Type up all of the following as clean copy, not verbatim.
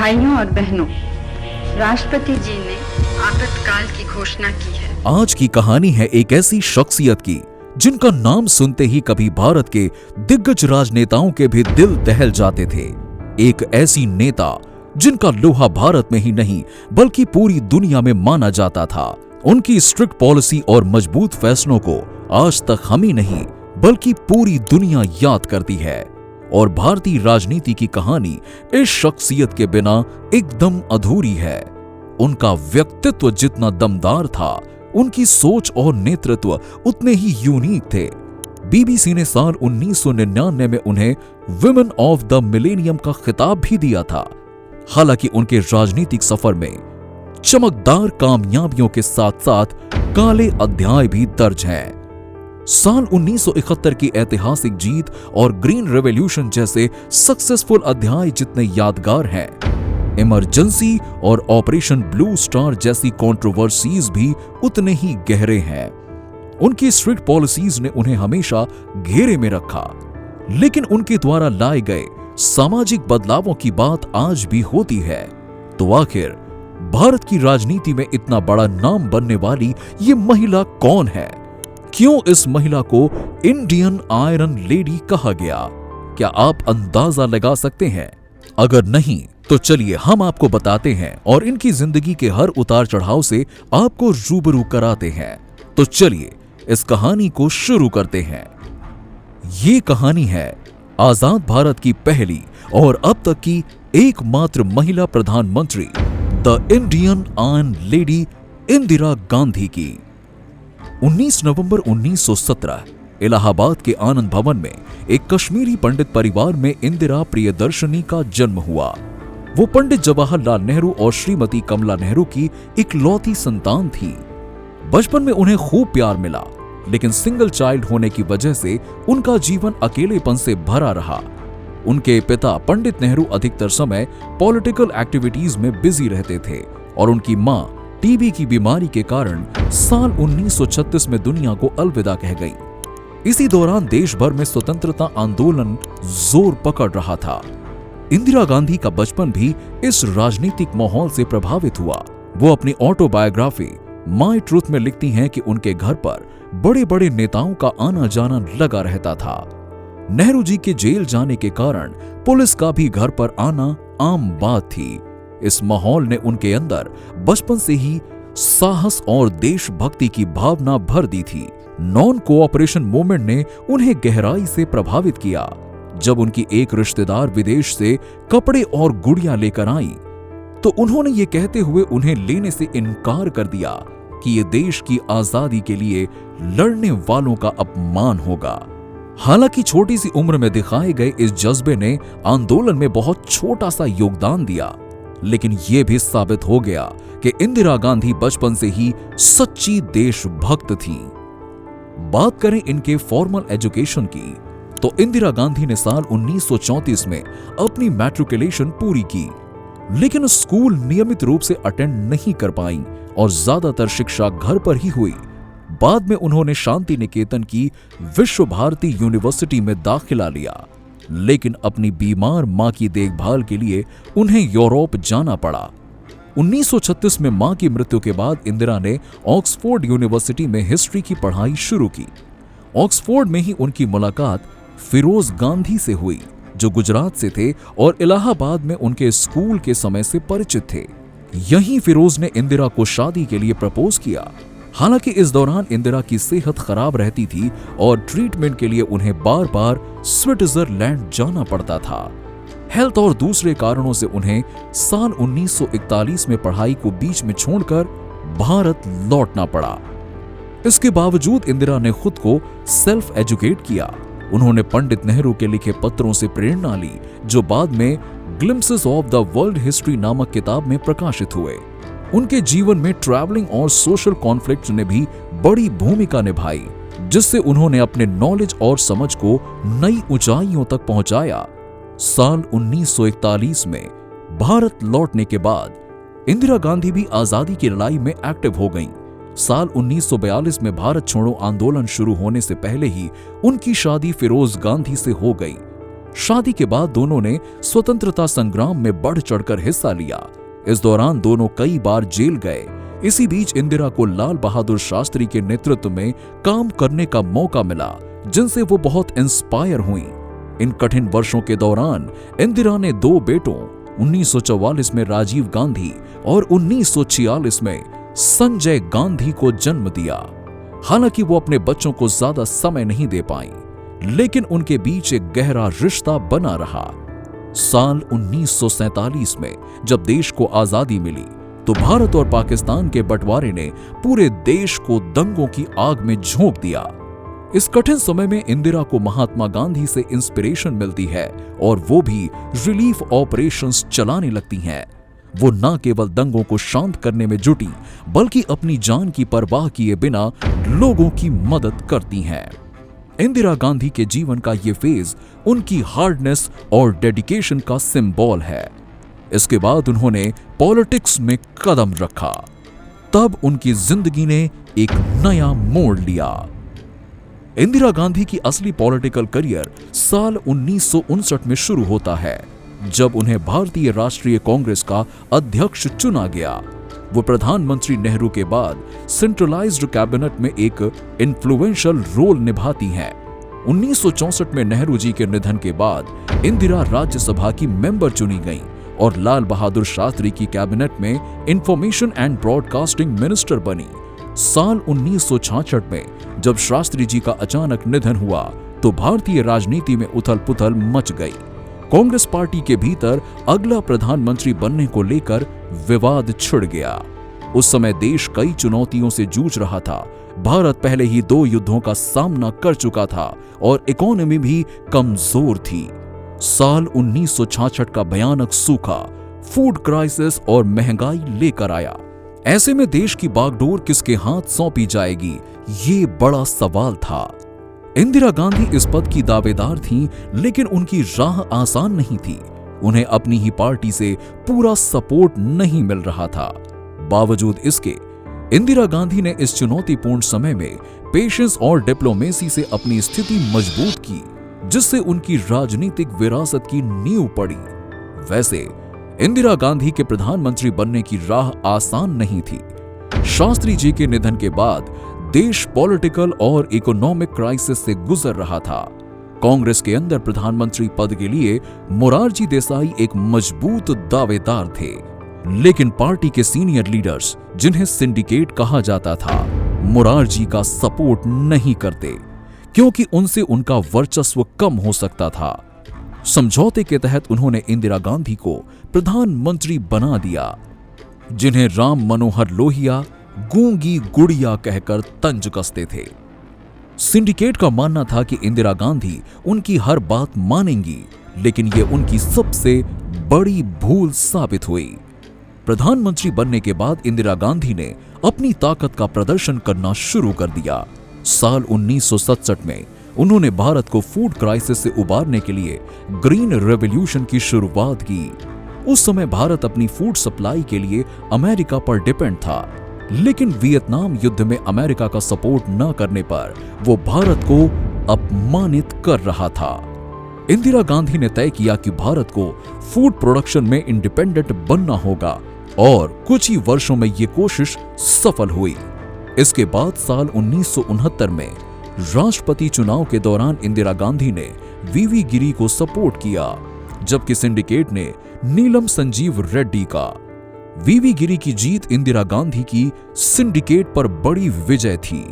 भाइयों और बहनों, राष्ट्रपति जी ने आपातकाल की घोषणा की है। आज की कहानी है एक ऐसी शख्सियत की जिनका नाम सुनते ही कभी भारत के दिग्गज राजनेताओं के भी दिल दहल जाते थे। एक ऐसी नेता जिनका लोहा भारत में ही नहीं बल्कि पूरी दुनिया में माना जाता था। उनकी स्ट्रिक्ट पॉलिसी और मजबूत फैसलों को आज तक हम ही नहीं बल्कि पूरी दुनिया याद करती है। और भारतीय राजनीति की कहानी इस शख्सियत के बिना एकदम अधूरी है। उनका व्यक्तित्व जितना दमदार था, उनकी सोच और नेतृत्व उतने ही यूनिक थे। बीबीसी ने साल 1999 में उन्हें विमेन ऑफ द मिलेनियम का खिताब भी दिया था। हालांकि उनके राजनीतिक सफर में चमकदार कामयाबियों के साथ साथ काले अध्याय भी दर्ज हैं। साल 1971 की ऐतिहासिक जीत और ग्रीन रेवोल्यूशन जैसे सक्सेसफुल अध्याय जितने यादगार हैं, इमरजेंसी और ऑपरेशन ब्लू स्टार जैसी कंट्रोवर्सीज भी उतने ही गहरे हैं। उनकी स्ट्रिक्ट पॉलिसीज ने उन्हें हमेशा घेरे में रखा, लेकिन उनके द्वारा लाए गए सामाजिक बदलावों की बात आज भी होती है। तो आखिर भारत की राजनीति में इतना बड़ा नाम बनने वाली ये महिला कौन है? क्यों इस महिला को इंडियन आयरन लेडी कहा गया? क्या आप अंदाजा लगा सकते हैं? अगर नहीं तो चलिए हम आपको बताते हैं और इनकी जिंदगी के हर उतार चढ़ाव से आपको रूबरू कराते हैं। तो चलिए इस कहानी को शुरू करते हैं। ये कहानी है आजाद भारत की पहली और अब तक की एकमात्र महिला प्रधानमंत्री the Indian iron lady Indira Gandhi की। 19 नवंबर 1917 इलाहाबाद के आनंद भवन में एक कश्मीरी पंडित परिवार में इंदिरा प्रियदर्शनी का जन्म हुआ। वो पंडित जवाहरलाल नेहरू और श्रीमती कमला नेहरू की इकलौती संतान थी। बचपन में उन्हें खूब प्यार मिला, लेकिन सिंगल चाइल्ड होने की वजह से उनका जीवन अकेलेपन से भरा रहा। उनके पिता पंडित नेहरू अधिकतर समय पॉलिटिकल एक्टिविटीज में बिजी रहते थे और उनकी मां टीबी की बीमारी के कारण साल 1936 में दुनिया को अलविदा कह गई। इसी दौरान देश भर में स्वतंत्रता आंदोलन जोर पकड़ रहा था। इंदिरा गांधी का बचपन भी इस राजनीतिक माहौल से प्रभावित हुआ। वो अपनी ऑटोबायोग्राफी माय ट्रूथ में लिखती हैं कि उनके घर पर बड़े बड़े नेताओं का आना जाना लगा रहता था। नेहरू जी के जेल जाने के कारण पुलिस का भी घर पर आना आम बात थी। इस माहौल ने उनके अंदर बचपन से ही साहस और देशभक्ति की भावना भर दी थी। नॉन कोऑपरेशन मूवमेंट ने उन्हें गहराई से प्रभावित किया। जब उनकी एक रिश्तेदार विदेश से कपड़े और गुड़ियां लेकर आई तो उन्होंने ये कहते हुए उन्हें लेने से इनकार कर दिया कि ये देश की आजादी के लिए लड़ने वालों का अपमान होगा। हालांकि छोटी सी उम्र में दिखाए गए इस जज्बे ने आंदोलन में बहुत छोटा सा योगदान दिया, लेकिन यह भी साबित हो गया कि इंदिरा गांधी बचपन से ही सच्ची देशभक्त थीं। बात करें इनके फॉर्मल एजुकेशन की तो इंदिरा गांधी ने साल 1934 में अपनी मैट्रिकुलेशन पूरी की, लेकिन स्कूल नियमित रूप से अटेंड नहीं कर पाईं और ज्यादातर शिक्षा घर पर ही हुई। बाद में उन्होंने शांति निकेतन की विश्व भारती यूनिवर्सिटी में दाखिला लिया, लेकिन अपनी बीमार मां की देखभाल के लिए उन्हें यूरोप जाना पड़ा। 1936 में मां की मृत्यु के बाद इंदिरा ने ऑक्सफोर्ड यूनिवर्सिटी में हिस्ट्री की पढ़ाई शुरू की। ऑक्सफोर्ड में ही उनकी मुलाकात फिरोज गांधी से हुई, जो गुजरात से थे और इलाहाबाद में उनके स्कूल के समय से परिचित थे। यहीं फिरोज ने इंदिरा को शादी के लिए प्रपोज किया। हालांकि इस दौरान इंदिरा की सेहत खराब रहती थी और ट्रीटमेंट के लिए उन्हें बार बार स्विट्जरलैंड जाना पड़ता था। हेल्थ और दूसरे कारणों से उन्हें साल 1941 में पढ़ाई को बीच में छोड़कर भारत लौटना पड़ा। इसके बावजूद इंदिरा ने खुद को सेल्फ एजुकेट किया। उन्होंने पंडित नेहरू के लिखे पत्रों से प्रेरणा ली, जो बाद में glimpses of the world history नामक किताब में प्रकाशित हुए। उनके जीवन में ट्रैवलिंग और सोशल कॉन्फ्लिक्ट ने भी बड़ी भूमिका निभाई, जिससे उन्होंने अपने नॉलेज और समझ को नई ऊंचाइयों तक पहुंचाया। साल 1941 में भारत लौटने के बाद इंदिरा गांधी भी आजादी की लड़ाई में एक्टिव हो गईं। साल 1942 में भारत छोड़ो आंदोलन शुरू होने से पहले ही उनकी शादी फिरोज गांधी से हो गई। शादी के बाद दोनों ने स्वतंत्रता संग्राम में बढ़ चढ़कर हिस्सा लिया। इस दौरान दोनों कई बार जेल गए। इसी बीच इंदिरा को लाल बहादुर शास्त्री के नेतृत्व में काम करने का मौका मिला, जिनसे वो बहुत इंस्पायर हुई। इन कठिन वर्षों के दौरान इंदिरा ने 2 बेटों 1944 में राजीव गांधी और 1946 में संजय गांधी को जन्म दिया। हालांकि वो अपने बच्चों को ज्यादा समय नहीं दे पाई, लेकिन उनके बीच एक गहरा रिश्ता बना रहा। साल 1947 में जब देश को आजादी मिली तो भारत और पाकिस्तान के बंटवारे ने पूरे देश को दंगों की आग में झोंक दिया। इस कठिन समय में इंदिरा को महात्मा गांधी से इंस्पिरेशन मिलती है और वो भी रिलीफ ऑपरेशंस चलाने लगती हैं। वो न केवल दंगों को शांत करने में जुटी, बल्कि अपनी जान की परवाह किए बिना लोगों की मदद करती हैं। इंदिरा गांधी के जीवन का ये फेज उनकी हार्डनेस और डेडिकेशन का सिंबल है। इसके बाद उन्होंने पॉलिटिक्स में कदम रखा। तब उनकी जिंदगी ने एक नया मोड़ लिया। इंदिरा गांधी की असली पॉलिटिकल करियर साल 1959 में शुरू होता है, जब उन्हें भारतीय राष्ट्रीय कांग्रेस का अध्यक्ष चुना गया। वो प्रधानमंत्री नेहरू के बाद सेंट्रलाइज्ड कैबिनेट में एक इन्फ्लुएंशियल रोल निभाती हैं। 1964 में नेहरू जी के निधन के बाद इंदिरा राज्यसभा की मेंबर चुनी गईं और लाल बहादुर शास्त्री की कैबिनेट में इंफॉर्मेशन एंड ब्रॉडकास्टिंग मिनिस्टर बनी। साल 1966 में जब शास्त्री जी का अचानक निधन हुआ तो भारतीय राजनीति में उथल-पुथल मच गई। कांग्रेस पार्टी के भीतर अगला प्रधानमंत्री बनने को लेकर विवाद छिड़ गया। उस समय देश कई चुनौतियों से जूझ रहा था। भारत पहले ही 2 युद्धों का सामना कर चुका था और इकोनॉमी भी कमजोर थी। साल 1966 का भयानक सूखा, फूड क्राइसिस और महंगाई लेकर आया। ऐसे में देश की बागडोर किसके हाथ सौंपी जाएगी, ये बड़ा सवाल था। इंदिरा गांधी इस पद की दावेदार थीं, लेकिन उनकी राह आसान नहीं थी। उन्हें अपनी ही पार्टी से पूरा सपोर्ट नहीं मिल रहा था। बावजूद इसके इंदिरा गांधी ने इस चुनौतीपूर्ण समय में पेशेंस और डिप्लोमेसी से अपनी स्थिति मजबूत की, जिससे उनकी राजनीतिक विरासत की नींव पड़ी। वैसे इंदिरा गांधी के प्रधानमंत्री बनने की राह आसान नहीं थी। शास्त्री जी के निधन के बाद देश पॉलिटिकल और इकोनॉमिक क्राइसिस से गुजर रहा था। कांग्रेस के अंदर प्रधानमंत्री पद के लिए मोरारजी देसाई एक मजबूत दावेदार थे, लेकिन पार्टी के सीनियर लीडर्स, जिन्हें सिंडिकेट कहा जाता था, मोरारजी का सपोर्ट नहीं करते, क्योंकि उनसे उनका वर्चस्व कम हो सकता था। समझौते के तहत उन्होंने इंदिरा गांधी को प्रधानमंत्री बना दिया, जिन्हें राम मनोहर लोहिया गूंगी गुड़िया कहकर तंज कसते थे। सिंडिकेट का मानना था कि इंदिरा गांधी उनकी हर बात मानेंगी, लेकिन यह उनकी सबसे बड़ी भूल साबित हुई। प्रधानमंत्री बनने के बाद इंदिरा गांधी ने अपनी ताकत का प्रदर्शन करना शुरू कर दिया। साल 1967 में उन्होंने भारत को फूड क्राइसिस से उबारने के लिए ग्रीन रेवोल्यूशन की शुरुआत की। उस समय भारत अपनी फूड सप्लाई के लिए अमेरिका पर डिपेंड था, लेकिन वियतनाम युद्ध में अमेरिका का सपोर्ट न करने पर वो भारत को अपमानित कर रहा था। इंदिरा गांधी ने तय किया कि भारत को फूड प्रोडक्शन में इंडिपेंडेंट बनना होगा और कुछ ही वर्षों में ये कोशिश सफल हुई। इसके बाद साल 1969 में राष्ट्रपति चुनाव के दौरान इंदिरा गांधी ने वीवी गिरी को सपोर्ट किया, जबकि सिंडिकेट ने नीलम संजीव रेड्डी का। वीवी गिरी की जीत इंदिरा गांधी की सिंडिकेट पर बड़ी विजय थी।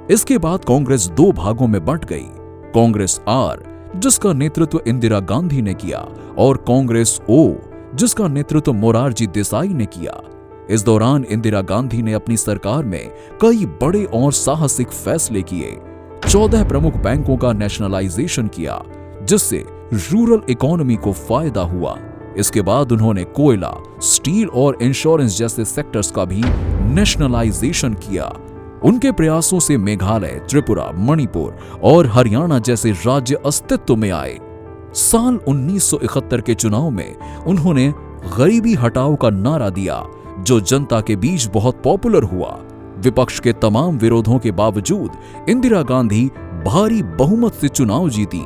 इसके बाद कांग्रेस 2 भागों में बंट गई। कांग्रेस आर, जिसका नेतृत्व इंदिरा गांधी ने किया, और कांग्रेस ओ, जिसका नेतृत्व मोरारजी देसाई ने किया। इस दौरान इंदिरा गांधी ने अपनी सरकार में कई बड़े और साहसिक फैसले किए। 14 प्रमुख बैंकों का नेशनलाइजेशन किया, जिससे रूरल इकोनॉमी को फायदा हुआ। इसके बाद उन्होंने कोयला, स्टील और इंश्योरेंस जैसे सेक्टर्स का भी नेशनलाइजेशन किया। उनके प्रयासों से मेघालय, त्रिपुरा, मणिपुर और हरियाणा जैसे राज्य अस्तित्व में आए। साल 1971 के चुनाव में उन्होंने गरीबी हटाओ का नारा दिया, जो जनता के बीच बहुत पॉपुलर हुआ। विपक्ष के तमाम विरोधों के बावजूद इंदिरा गांधी भारी बहुमत से चुनाव जीती,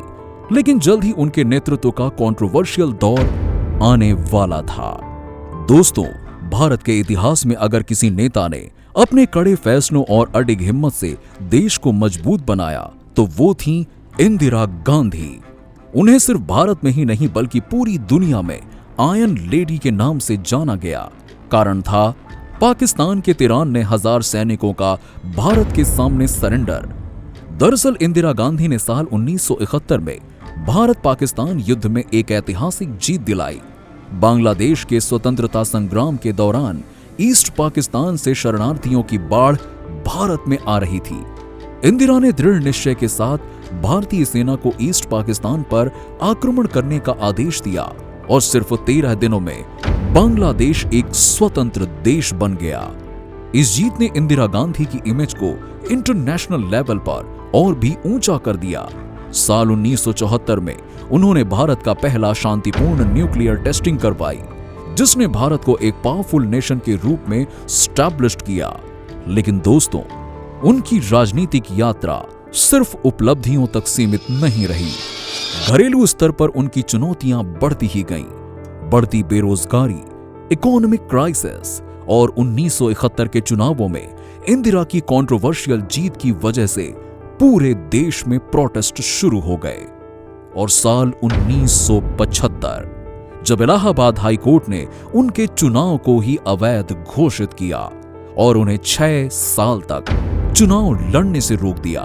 लेकिन जल्द ही उनके नेतृत्व का कंट्रोवर्शियल दौर आने वाला था। दोस्तों, भारत के इतिहास में अगर किसी नेता ने अपने कड़े फैसलों और अडिग हिम्मत से देश को मजबूत बनाया तो वो थी इंदिरा गांधी। उन्हें सिर्फ भारत में ही नहीं बल्कि पूरी दुनिया में आयरन लेडी के नाम से जाना गया। कारण था पाकिस्तान के 93,000 सैनिकों का भारत के सामने सरेंडर। दरअसल इंदिरा गांधी ने साल 1971 में भारत पाकिस्तान युद्ध में एक ऐतिहासिक जीत दिलाई। बांग्लादेश के स्वतंत्रता संग्राम के दौरान ईस्ट पाकिस्तान से शरणार्थियों की बाढ़ भारत में आ रही थी। इंदिरा ने दृढ़ निश्चय के साथ भारतीय सेना को ईस्ट पाकिस्तान पर आक्रमण करने का आदेश दिया और सिर्फ 13 दिनों में बांग्लादेश एक स्वतंत्र देश बन गया। इस जीत ने इंदिरा गांधी की इमेज को इंटरनेशनल लेवल पर और भी ऊंचा कर दिया। साल 1974 में उन्होंने भारत का पहला शांतिपूर्ण न्यूक्लियर टेस्टिंग करवाई, जिसने भारत को एक पावरफुल नेशन के रूप में स्टैब्लिश्ड किया। लेकिन दोस्तों, उनकी राजनीतिक यात्रा सिर्फ उपलब्धियों तक सीमित नहीं रही। घरेलू स्तर पर उनकी चुनौतियां बढ़ती ही गईं। बढ़ती बेरोजगारी, इकोनॉमिक क्राइसिस और 1971 के चुनावों में इंदिरा की कंट्रोवर्शियल जीत की वजह से पूरे देश में प्रोटेस्ट शुरू हो गए। और साल 1975 जब इलाहाबाद हाई कोर्ट ने उनके चुनाव को ही अवैध घोषित किया और उन्हें 6 साल तक चुनाव लड़ने से रोक दिया।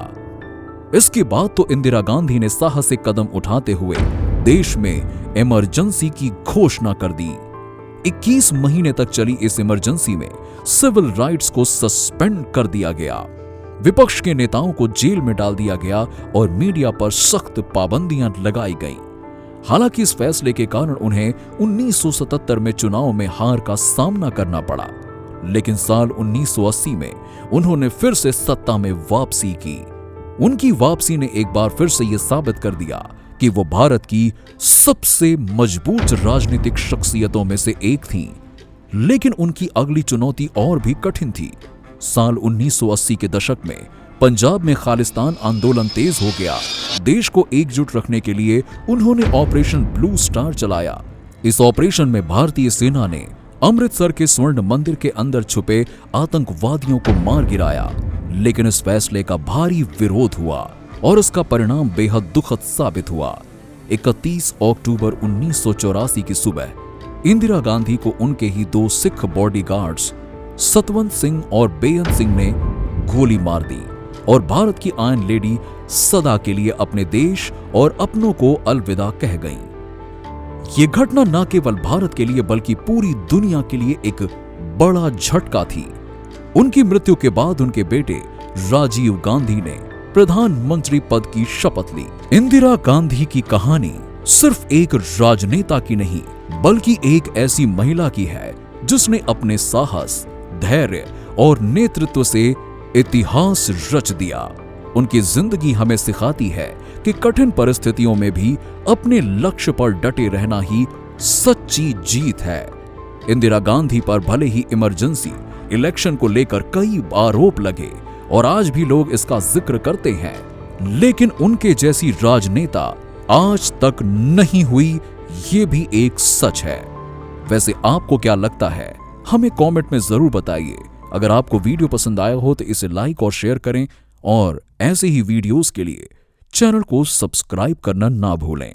इसके बाद तो इंदिरा गांधी ने साहसिक कदम उठाते हुए देश में इमरजेंसी की घोषणा कर दी। 21 महीने तक चली इस इमरजेंसी में सिविल राइट्स को सस्पेंड कर दिया गया, विपक्ष के नेताओं को जेल में डाल दिया गया और मीडिया पर सख्त पाबंदियां लगाई गईं। हालांकि इस फैसले के कारण उन्हें 1977 में चुनाव में हार का सामना करना पड़ा, लेकिन साल 1980 में उन्होंने फिर से सत्ता में वापसी की। उनकी वापसी ने एक बार फिर से यह साबित कर दिया कि वो भारत की सबसे मजबूत राजनीतिक शख्सियतों में से एक थीं। लेकिन उनकी अगली चुनौती और भी कठिन थी। साल 1980 के दशक में पंजाब में खालिस्तान आंदोलन तेज हो गया। देश को एकजुट रखने के लिए उन्होंने ऑपरेशन ब्लू स्टार चलाया। इस ऑपरेशन में भारतीय सेना ने अमृतसर के स्वर्ण मंदिर के अंदर छुपे आतंकवादियों को मार गिराया। लेकिन इस फैसले का भारी विरोध हुआ और इसका परिणाम बेहद दुखद साबित हुआ। 31 अक्टूबर 1984 की सुबह इंदिरा गांधी को उनके ही 2 सिख बॉडीगार्ड्स सतवंत सिंह और बेअंत सिंह ने गोली मार दी और भारत की आयरन लेडी सदा के लिए अपने देश और अपनों को अलविदा कह गईं। ये घटना न केवल भारत के लिए बल्कि पूरी दुनिया के लिए एक बड़ा झटका थी। उनकी मृत्यु के बाद उनके बेटे राजीव गांधी ने प्रधानमंत्री पद की शपथ ली। इंदिरा गांधी की कहानी सिर्फ एक राजनेता की नहीं बल्कि एक ऐसी महिला की है जिसने अपने साहस, धैर्य और नेतृत्व से इतिहास रच दिया। उनकी जिंदगी हमें सिखाती है कि कठिन परिस्थितियों में भी अपने लक्ष्य पर डटे रहना ही सच्ची जीत है। इंदिरा गांधी पर भले ही इमरजेंसी इलेक्शन को लेकर कई आरोप लगे और आज भी लोग इसका जिक्र करते हैं, लेकिन उनके जैसी राजनेता आज तक नहीं हुई, ये भी एक सच है। वैसे आपको क्या लगता है, हमें कमेंट में जरूर बताइए। अगर आपको वीडियो पसंद आया हो तो इसे लाइक और शेयर करें और ऐसे ही वीडियोस के लिए चैनल को सब्सक्राइब करना ना भूलें।